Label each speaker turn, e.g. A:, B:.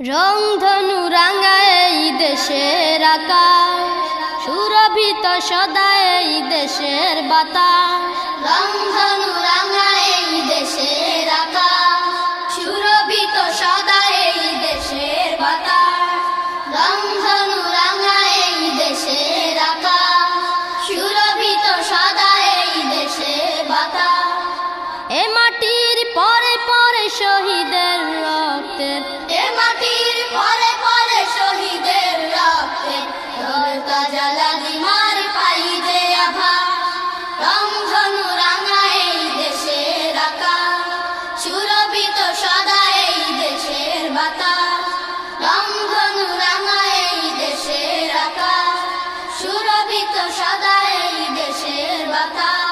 A: রংধনু রাঙায় এই দেশের আকাশ, সুরভিত সদা এই দেশের বাতাস।
B: রংধনু রাঙায় এই দেশের আকাশ, সুরভিত সদা এই দেশের বাতাস। রংধনু রাঙায় এই দেশের আকাশ, সুরভিত সদা এই দেশের বাতাস।
A: এ মাটির পরে পরে শহীদের রক্তে,
B: এ মাটির পরে পরে শহীদের রক্তে, তাজা লালিমার পাই যে আভাস। রংধনু রাঙায় এই দেশের আকাশ, সুরভিত সদা এই দেশের বাতাস। রংধনু রাঙায় এই দেশের আকাশ, সুরভিত সদা এই দেশের বাতাস।